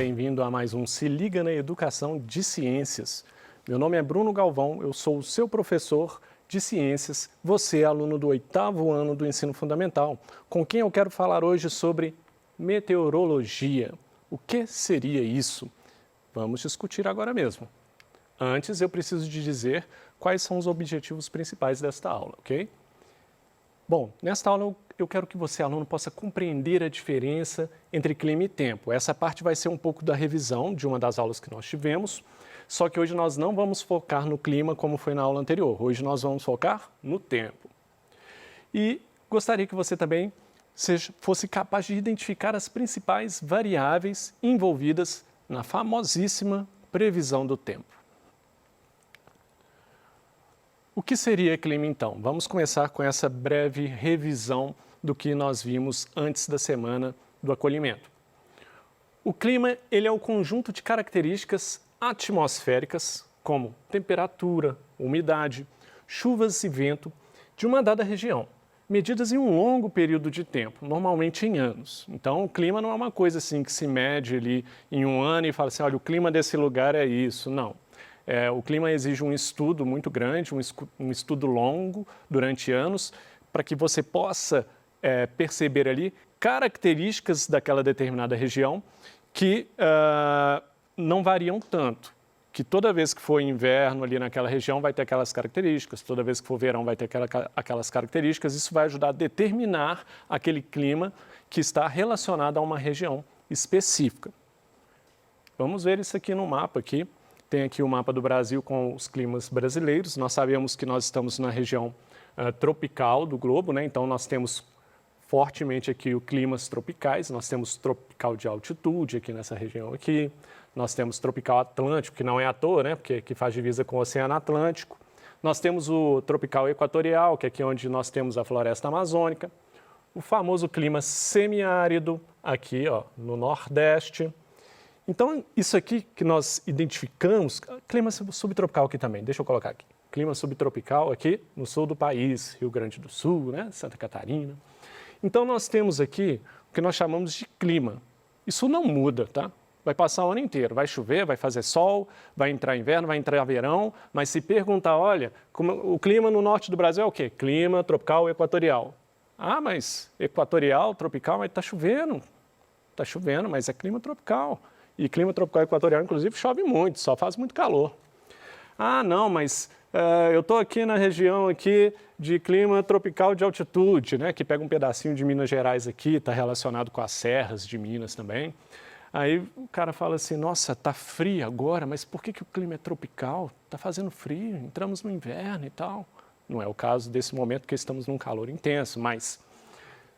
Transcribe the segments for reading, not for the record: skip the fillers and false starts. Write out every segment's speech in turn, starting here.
bem-vindo a mais um Se Liga na Educação de Ciências. Meu nome é Bruno Galvão, eu sou o seu professor de Ciências, você é aluno do 8º ano do Ensino Fundamental, com quem eu quero falar hoje sobre meteorologia. O que seria isso? Vamos discutir agora mesmo. Antes, eu preciso de dizer quais são os objetivos principais desta aula, ok? Bom, nesta aula eu quero que você, aluno, possa compreender a diferença entre clima e tempo. Essa parte vai ser um pouco da revisão de uma das aulas que nós tivemos, só que hoje nós não vamos focar no clima como foi na aula anterior. Hoje nós vamos focar no tempo. E gostaria que você também fosse capaz de identificar as principais variáveis envolvidas na famosíssima previsão do tempo. O que seria clima, então? Vamos começar com essa breve revisão do que nós vimos antes da semana do acolhimento. O clima, ele é o conjunto de características atmosféricas, como temperatura, umidade, chuvas e vento, de uma dada região, medidas em um longo período de tempo, normalmente em anos. Então, o clima não é uma coisa assim que se mede ali em um ano e fala assim, olha, o clima desse lugar é isso. Não. O clima exige um estudo muito grande, um estudo longo durante anos, para que você possa perceber ali características daquela determinada região que não variam tanto. Que toda vez que for inverno ali naquela região vai ter aquelas características, toda vez que for verão vai ter aquelas características, isso vai ajudar a determinar aquele clima que está relacionado a uma região específica. Vamos ver isso aqui no mapa aqui. Tem aqui o mapa do Brasil com os climas brasileiros. Nós sabemos que nós estamos na região tropical do globo, né? Então nós temos fortemente aqui os climas tropicais. Nós temos tropical de altitude aqui nessa região aqui. Nós temos tropical atlântico, que não é à toa, né? Porque que faz divisa com o Oceano Atlântico. Nós temos o tropical equatorial, que é aqui onde nós temos a floresta amazônica. O famoso clima semiárido aqui, ó, no Nordeste. Então, isso aqui que nós identificamos, clima subtropical aqui também, deixa eu colocar aqui. Clima subtropical aqui no sul do país, Rio Grande do Sul, né, Santa Catarina. Então, nós temos aqui o que nós chamamos de clima. Isso não muda, tá? Vai passar o ano inteiro, vai chover, vai fazer sol, vai entrar inverno, vai entrar verão, mas se perguntar, olha, o clima no norte do Brasil é o quê? Clima tropical equatorial. Ah, mas equatorial, tropical, mas está chovendo. Está chovendo, mas é clima tropical. E clima tropical equatorial, inclusive, chove muito, só faz muito calor. Ah, não, mas eu estou aqui na região aqui de clima tropical de altitude, né, que pega um pedacinho de Minas Gerais aqui, está relacionado com as serras de Minas também. Aí o cara fala assim, nossa, está frio agora, mas por que o clima é tropical? Está fazendo frio, entramos no inverno e tal. Não é o caso desse momento, porque estamos num calor intenso, mas...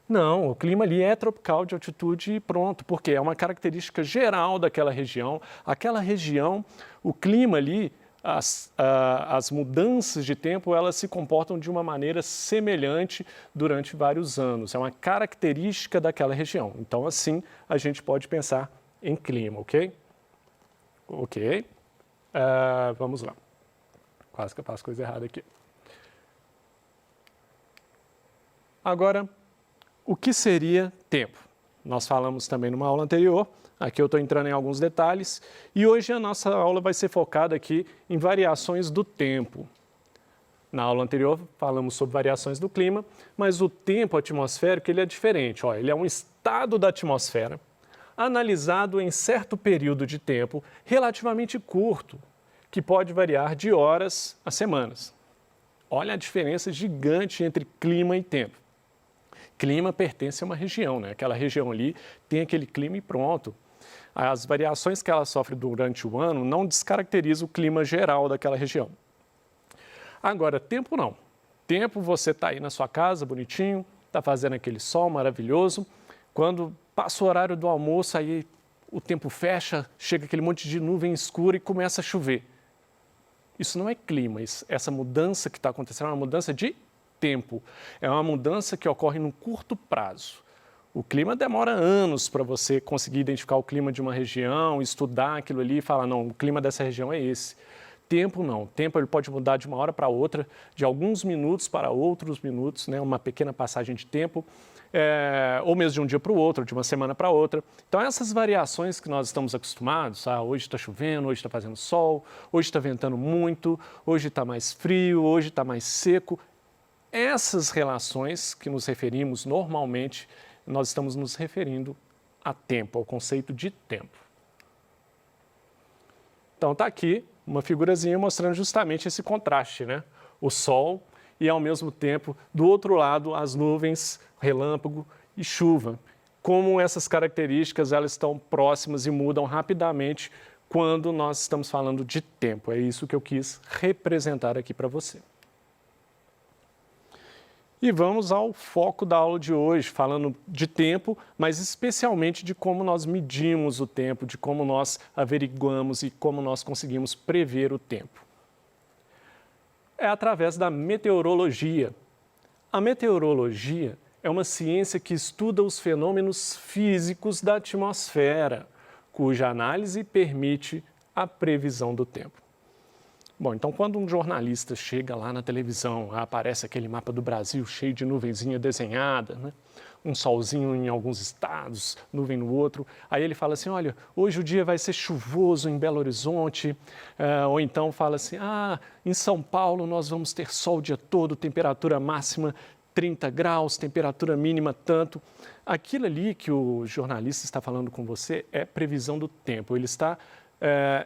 Não, o clima ali é tropical de altitude e pronto, porque é uma característica geral daquela região. Aquela região, o clima ali, as mudanças de tempo, elas se comportam de uma maneira semelhante durante vários anos. É uma característica daquela região. Então, assim, a gente pode pensar em clima, ok? Ok. Vamos lá. Quase que eu faço coisa errada aqui. Agora... O que seria tempo? Nós falamos também numa aula anterior, aqui eu estou entrando em alguns detalhes, e hoje a nossa aula vai ser focada aqui em variações do tempo. Na aula anterior falamos sobre variações do clima, mas o tempo atmosférico ele é diferente. Ó, ele é um estado da atmosfera analisado em certo período de tempo relativamente curto, que pode variar de horas a semanas. Olha a diferença gigante entre clima e tempo. Clima pertence a uma região, né? Aquela região ali tem aquele clima e pronto. As variações que ela sofre durante o ano não descaracterizam o clima geral daquela região. Agora, tempo não. Tempo você está aí na sua casa, bonitinho, está fazendo aquele sol maravilhoso. Quando passa o horário do almoço, aí o tempo fecha, chega aquele monte de nuvem escura e começa a chover. Isso não é clima, essa mudança que está acontecendo é uma mudança de tempo. É uma mudança que ocorre num curto prazo. O clima demora anos para você conseguir identificar o clima de uma região, estudar aquilo ali e falar, não, o clima dessa região é esse. Tempo não. Tempo ele pode mudar de uma hora para outra, de alguns minutos para outros minutos, né? Uma pequena passagem de tempo, ou mesmo de um dia para o outro, de uma semana para outra. Então, essas variações que nós estamos acostumados, hoje está chovendo, hoje está fazendo sol, hoje está ventando muito, hoje está mais frio, hoje está mais seco. Essas relações que nos referimos normalmente, nós estamos nos referindo a tempo, ao conceito de tempo. Então, está aqui uma figurazinha mostrando justamente esse contraste, né? O sol e, ao mesmo tempo, do outro lado, as nuvens, relâmpago e chuva. Como essas características elas estão próximas e mudam rapidamente quando nós estamos falando de tempo. É isso que eu quis representar aqui para você. E vamos ao foco da aula de hoje, falando de tempo, mas especialmente de como nós medimos o tempo, de como nós averiguamos e como nós conseguimos prever o tempo. É através da meteorologia. A meteorologia é uma ciência que estuda os fenômenos físicos da atmosfera, cuja análise permite a previsão do tempo. Bom, então quando um jornalista chega lá na televisão, aparece aquele mapa do Brasil cheio de nuvenzinha desenhada, né? Um solzinho em alguns estados, nuvem no outro, aí ele fala assim, olha, hoje o dia vai ser chuvoso em Belo Horizonte, ou então fala assim, em São Paulo nós vamos ter sol o dia todo, temperatura máxima 30 graus, temperatura mínima tanto. Aquilo ali que o jornalista está falando com você é previsão do tempo, ele está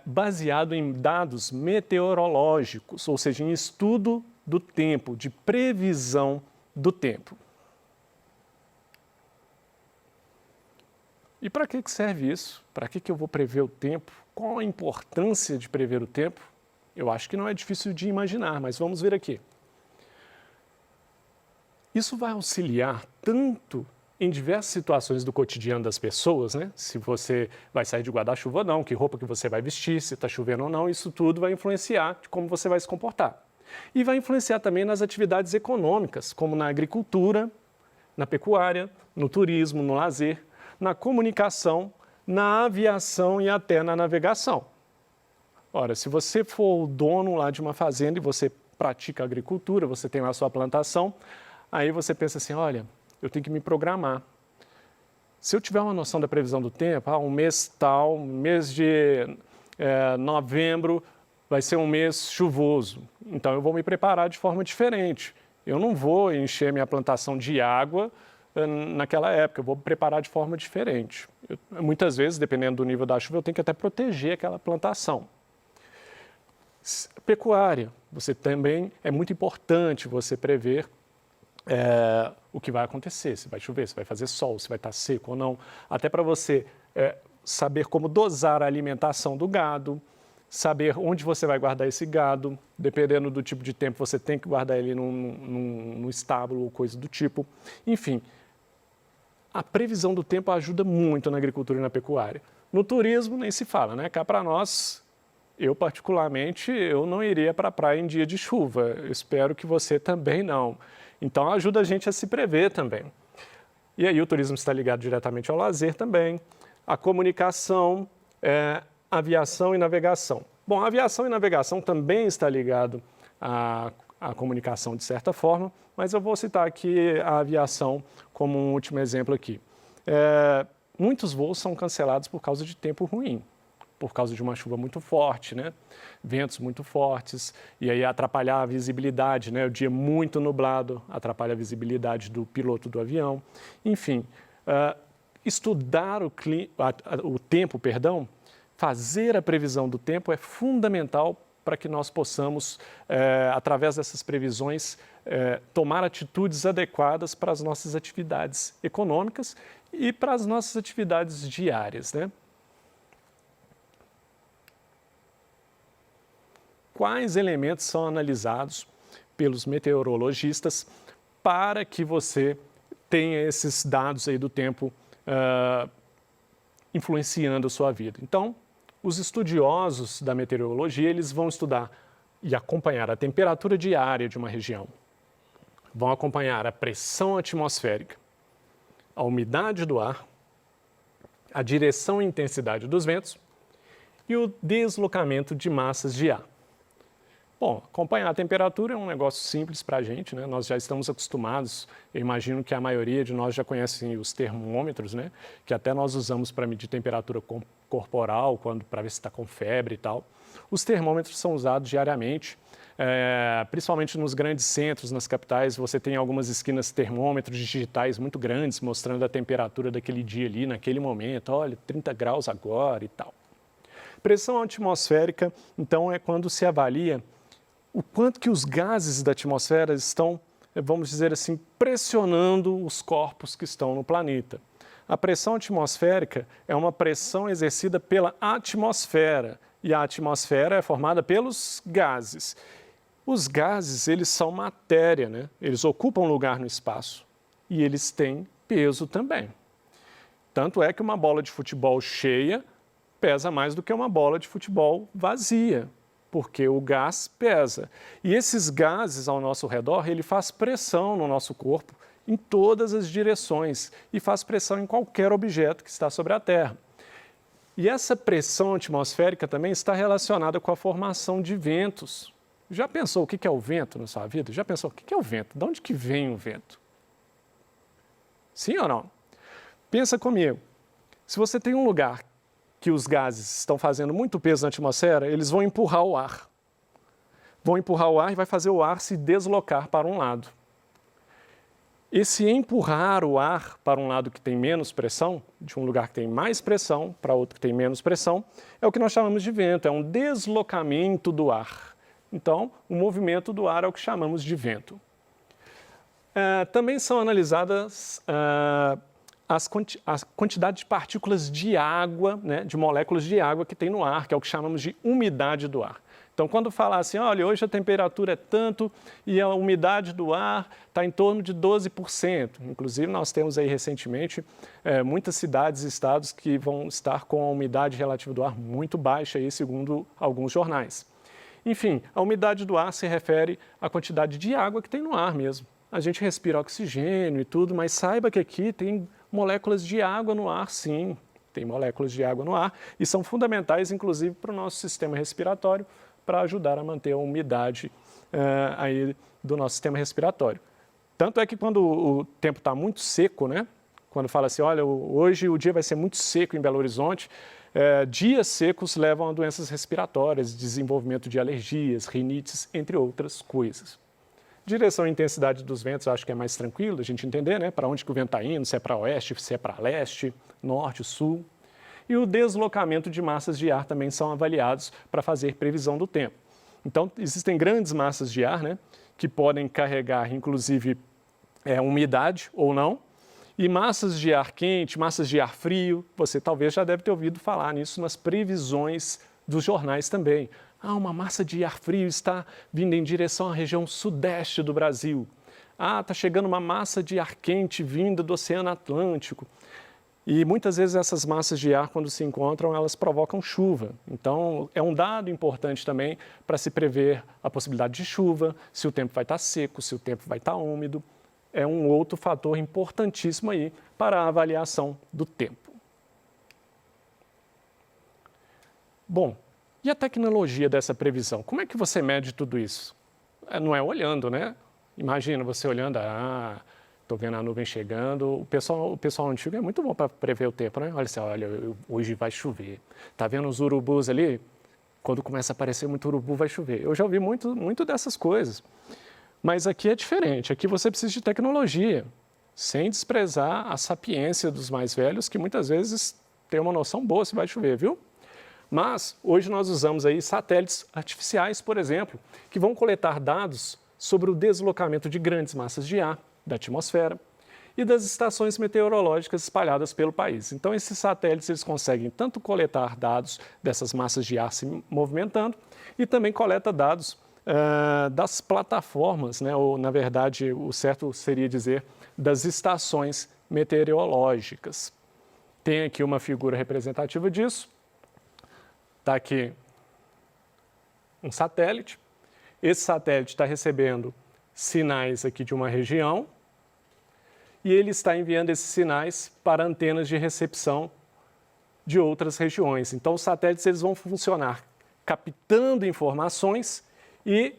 baseado em dados meteorológicos, ou seja, em estudo do tempo, de previsão do tempo. E para que serve isso? Para que eu vou prever o tempo? Qual a importância de prever o tempo? Eu acho que não é difícil de imaginar, mas vamos ver aqui. Isso vai auxiliar tanto em diversas situações do cotidiano das pessoas, né? Se você vai sair de guarda-chuva ou não, que roupa que você vai vestir, se está chovendo ou não, isso tudo vai influenciar de como você vai se comportar. E vai influenciar também nas atividades econômicas, como na agricultura, na pecuária, no turismo, no lazer, na comunicação, na aviação e até na navegação. Ora, se você for o dono lá de uma fazenda e você pratica agricultura, você tem lá a sua plantação, aí você pensa assim, olha, eu tenho que me programar. Se eu tiver uma noção da previsão do tempo, um mês tal, mês de novembro vai ser um mês chuvoso, então eu vou me preparar de forma diferente. Eu não vou encher minha plantação de água naquela época, eu vou preparar de forma diferente. Muitas vezes, dependendo do nível da chuva, eu tenho que até proteger aquela plantação. Pecuária, você também é muito importante você prever o que vai acontecer, se vai chover, se vai fazer sol, se vai estar seco ou não, até para você saber como dosar a alimentação do gado, saber onde você vai guardar esse gado, dependendo do tipo de tempo você tem que guardar ele num estábulo ou coisa do tipo. Enfim, a previsão do tempo ajuda muito na agricultura e na pecuária. No turismo nem se fala, né? Cá para nós, eu particularmente, eu não iria para a praia em dia de chuva, eu espero que você também não. Então ajuda a gente a se prever também. E aí o turismo está ligado diretamente ao lazer também, a comunicação, aviação e navegação. Bom, a aviação e navegação também está ligado à comunicação de certa forma, mas eu vou citar aqui a aviação como um último exemplo aqui. Muitos voos são cancelados por causa de tempo ruim, por causa de uma chuva muito forte, né? Ventos muito fortes, e aí atrapalhar a visibilidade, né? O dia muito nublado atrapalha a visibilidade do piloto do avião. Enfim, estudar o tempo, fazer a previsão do tempo é fundamental para que nós possamos, através dessas previsões, tomar atitudes adequadas para as nossas atividades econômicas e para as nossas atividades diárias, né? Quais elementos são analisados pelos meteorologistas para que você tenha esses dados aí do tempo influenciando a sua vida? Então, os estudiosos da meteorologia, eles vão estudar e acompanhar a temperatura diária de uma região, vão acompanhar a pressão atmosférica, a umidade do ar, a direção e intensidade dos ventos e o deslocamento de massas de ar. Bom, acompanhar a temperatura é um negócio simples para a gente, né? Nós já estamos acostumados, eu imagino que a maioria de nós já conhecem os termômetros, né? Que até nós usamos para medir temperatura corporal, para ver se está com febre e tal. Os termômetros são usados diariamente, principalmente nos grandes centros, nas capitais, você tem algumas esquinas termômetros digitais muito grandes, mostrando a temperatura daquele dia ali, naquele momento, olha, 30 graus agora e tal. Pressão atmosférica, então, é quando se avalia o quanto que os gases da atmosfera estão, vamos dizer assim, pressionando os corpos que estão no planeta. A pressão atmosférica é uma pressão exercida pela atmosfera, e a atmosfera é formada pelos gases. Os gases, eles são matéria, né? Eles ocupam lugar no espaço e eles têm peso também. Tanto é que uma bola de futebol cheia pesa mais do que uma bola de futebol vazia, porque o gás pesa. E esses gases ao nosso redor, ele faz pressão no nosso corpo em todas as direções e faz pressão em qualquer objeto que está sobre a Terra. E essa pressão atmosférica também está relacionada com a formação de ventos. Já pensou o que é o vento na sua vida? Já pensou o que é o vento? De onde que vem o vento? Sim ou não? Pensa comigo. Se você tem um lugar que os gases estão fazendo muito peso na atmosfera, eles vão empurrar o ar. Vão empurrar o ar e vai fazer o ar se deslocar para um lado. Esse empurrar o ar para um lado que tem menos pressão, de um lugar que tem mais pressão para outro que tem menos pressão, é o que nós chamamos de vento, é um deslocamento do ar. Então, o movimento do ar é o que chamamos de vento. Também são analisadas a quantidade de partículas de água, né, de moléculas de água que tem no ar, que é o que chamamos de umidade do ar. Então, quando falar assim, olha, hoje a temperatura é tanto e a umidade do ar está em torno de 12%. Inclusive, nós temos aí recentemente muitas cidades e estados que vão estar com a umidade relativa do ar muito baixa, aí, segundo alguns jornais. Enfim, a umidade do ar se refere à quantidade de água que tem no ar mesmo. A gente respira oxigênio e tudo, mas saiba que aqui tem moléculas de água no ar, sim. Tem moléculas de água no ar e são fundamentais, inclusive, para o nosso sistema respiratório, para ajudar a manter a umidade aí do nosso sistema respiratório. Tanto é que quando o tempo está muito seco, né? Quando fala assim, olha, hoje o dia vai ser muito seco em Belo Horizonte, dias secos levam a doenças respiratórias, desenvolvimento de alergias, rinites, entre outras coisas. Direção e intensidade dos ventos, eu acho que é mais tranquilo a gente entender, né? Para onde que o vento está indo, se é para oeste, se é para leste, norte, sul. E o deslocamento de massas de ar também são avaliados para fazer previsão do tempo. Então, existem grandes massas de ar, né? Que podem carregar, inclusive, umidade ou não. E massas de ar quente, massas de ar frio, você talvez já deve ter ouvido falar nisso nas previsões dos jornais também. Uma massa de ar frio está vindo em direção à região sudeste do Brasil. Está chegando uma massa de ar quente vinda do Oceano Atlântico. E muitas vezes essas massas de ar, quando se encontram, elas provocam chuva. Então, é um dado importante também para se prever a possibilidade de chuva, se o tempo vai estar seco, se o tempo vai estar úmido. É um outro fator importantíssimo aí para a avaliação do tempo. Bom, e a tecnologia dessa previsão? Como é que você mede tudo isso? Não é olhando, né? Imagina você olhando, estou vendo a nuvem chegando. O pessoal antigo é muito bom para prever o tempo, né? Olha assim, olha, hoje vai chover. Está vendo os urubus ali? Quando começa a aparecer muito urubu, vai chover. Eu já ouvi muito dessas coisas. Mas aqui é diferente. Aqui você precisa de tecnologia, sem desprezar a sapiência dos mais velhos, que muitas vezes tem uma noção boa se vai chover, viu? Mas hoje nós usamos aí satélites artificiais, por exemplo, que vão coletar dados sobre o deslocamento de grandes massas de ar da atmosfera e das estações meteorológicas espalhadas pelo país. Então, esses satélites eles conseguem tanto coletar dados dessas massas de ar se movimentando e também coleta dados das plataformas, né? Ou, na verdade, o certo seria dizer das estações meteorológicas. Tem aqui uma figura representativa disso. Está aqui um satélite. Esse satélite está recebendo sinais aqui de uma região e ele está enviando esses sinais para antenas de recepção de outras regiões. Então, os satélites eles vão funcionar captando informações e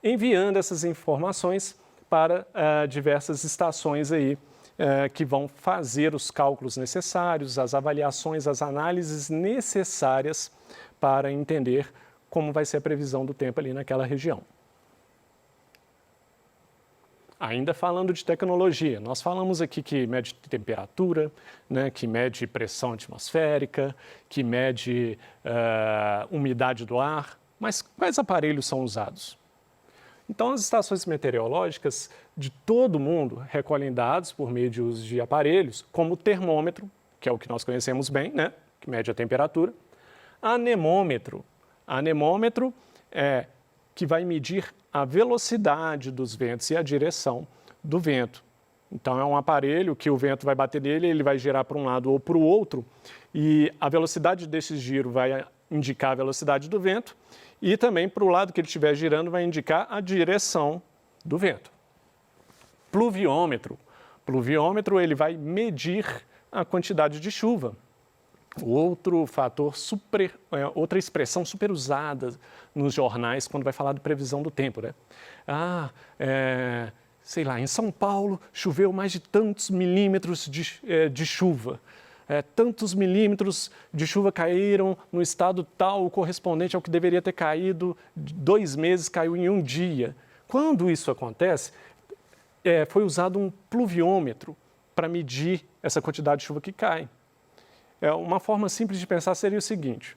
enviando essas informações para diversas estações aí, que vão fazer os cálculos necessários, as avaliações, as análises necessárias para entender como vai ser a previsão do tempo ali naquela região. Ainda falando de tecnologia, nós falamos aqui que mede temperatura, né, que mede pressão atmosférica, que mede umidade do ar, mas quais aparelhos são usados? Então, as estações meteorológicas de todo o mundo recolhem dados por meio de uso de aparelhos, como o termômetro, que é o que nós conhecemos bem, né, que mede a temperatura, anemômetro. Anemômetro é que vai medir a velocidade dos ventos e a direção do vento. Então, é um aparelho que o vento vai bater nele, ele vai girar para um lado ou para o outro, e a velocidade desse giro vai indicar a velocidade do vento, e também para o lado que ele estiver girando vai indicar a direção do vento. Pluviômetro. Pluviômetro, ele vai medir a quantidade de chuva. Outro fator outra expressão super usada nos jornais quando vai falar de previsão do tempo, né? Sei lá, em São Paulo choveu mais de tantos milímetros de chuva. Tantos milímetros de chuva caíram no estado tal, o correspondente ao que deveria ter caído 2 meses, caiu em 1 dia. Quando isso acontece, foi usado um pluviômetro para medir essa quantidade de chuva que cai. Uma forma simples de pensar seria o seguinte: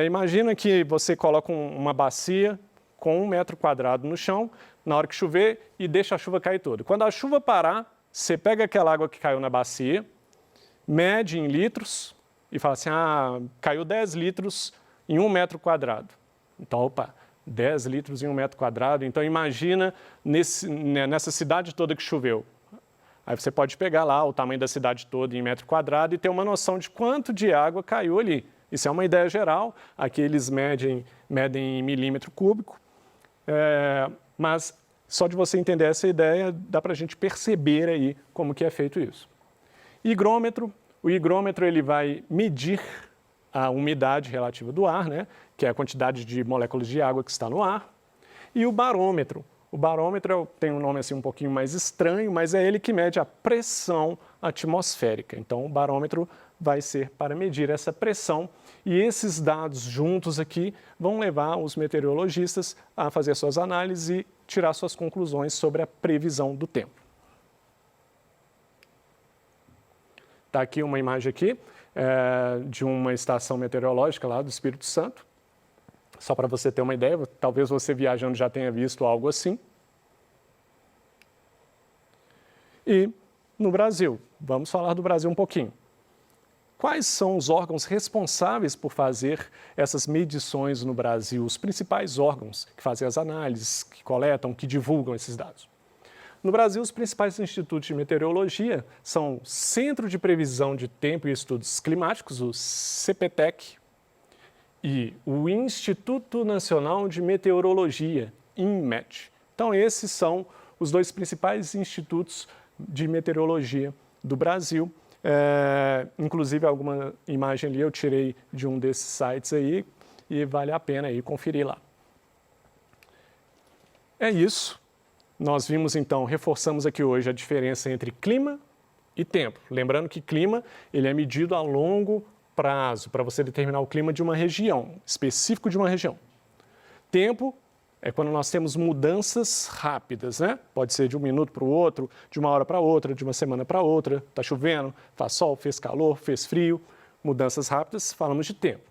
imagina que você coloca uma bacia com 1 metro quadrado no chão, na hora que chover, e deixa a chuva cair toda. Quando a chuva parar, você pega aquela água que caiu na bacia, mede em litros e fala assim, caiu 10 litros em 1 metro quadrado. Então, 10 litros em 1 metro quadrado, então imagina nessa cidade toda que choveu. Aí você pode pegar lá o tamanho da cidade toda em metro quadrado e ter uma noção de quanto de água caiu ali. Isso é uma ideia geral, aqui eles medem em milímetro cúbico, mas só de você entender essa ideia, dá para a gente perceber aí como que é feito isso. Higrômetro. O higrômetro ele vai medir a umidade relativa do ar, né, que é a quantidade de moléculas de água que está no ar. E o barômetro. O barômetro tem um nome assim um pouquinho mais estranho, mas é ele que mede a pressão atmosférica. Então, o barômetro vai ser para medir essa pressão e esses dados juntos aqui vão levar os meteorologistas a fazer suas análises e tirar suas conclusões sobre a previsão do tempo. Está aqui uma imagem aqui, de uma estação meteorológica lá do Espírito Santo. Só para você ter uma ideia, talvez você viajando já tenha visto algo assim. E no Brasil, vamos falar do Brasil um pouquinho. Quais são os órgãos responsáveis por fazer essas medições no Brasil? Os principais órgãos que fazem as análises, que coletam, que divulgam esses dados. No Brasil, os principais institutos de meteorologia são o Centro de Previsão de Tempo e Estudos Climáticos, o CPTEC, e o Instituto Nacional de Meteorologia, INMET. Então, esses são os 2 principais institutos de meteorologia do Brasil. Inclusive, alguma imagem ali eu tirei de um desses sites aí e vale a pena aí conferir lá. É isso. Nós vimos, então, reforçamos aqui hoje a diferença entre clima e tempo. Lembrando que clima ele é medido a longo prazo, para você determinar o clima de uma região, específico de uma região. Tempo é quando nós temos mudanças rápidas, né? Pode ser de um minuto para o outro, de uma hora para outra, de uma semana para outra. Está chovendo, faz sol, fez calor, fez frio. Mudanças rápidas, falamos de tempo.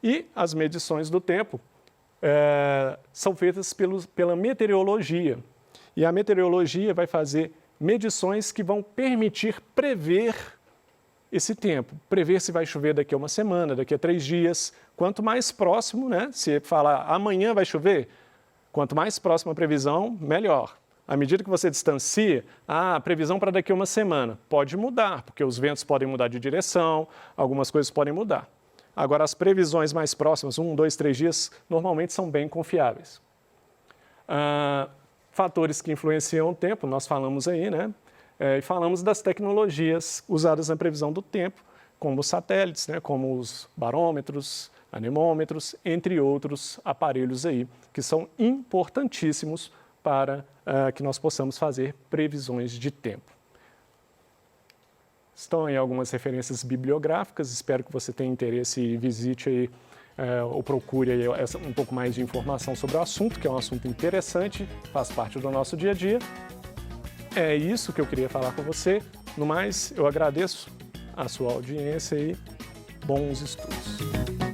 E as medições do tempo são feitas pela meteorologia. E a meteorologia vai fazer medições que vão permitir prever esse tempo, prever se vai chover daqui a uma semana, daqui a 3 dias. Quanto mais próximo, né? Se falar amanhã vai chover, quanto mais próxima a previsão, melhor. À medida que você distancia, a previsão para daqui a uma semana pode mudar, porque os ventos podem mudar de direção, algumas coisas podem mudar. Agora, as previsões mais próximas, 1, 2, 3 dias, normalmente são bem confiáveis. Fatores que influenciam o tempo, nós falamos aí, né? E falamos das tecnologias usadas na previsão do tempo, como os satélites, né, como os barômetros, anemômetros, entre outros aparelhos aí, que são importantíssimos para que nós possamos fazer previsões de tempo. Estão aí algumas referências bibliográficas, espero que você tenha interesse e visite aí, ou procure aí um pouco mais de informação sobre o assunto, que é um assunto interessante, faz parte do nosso dia a dia. É isso que eu queria falar com você. No mais, eu agradeço a sua audiência e bons estudos.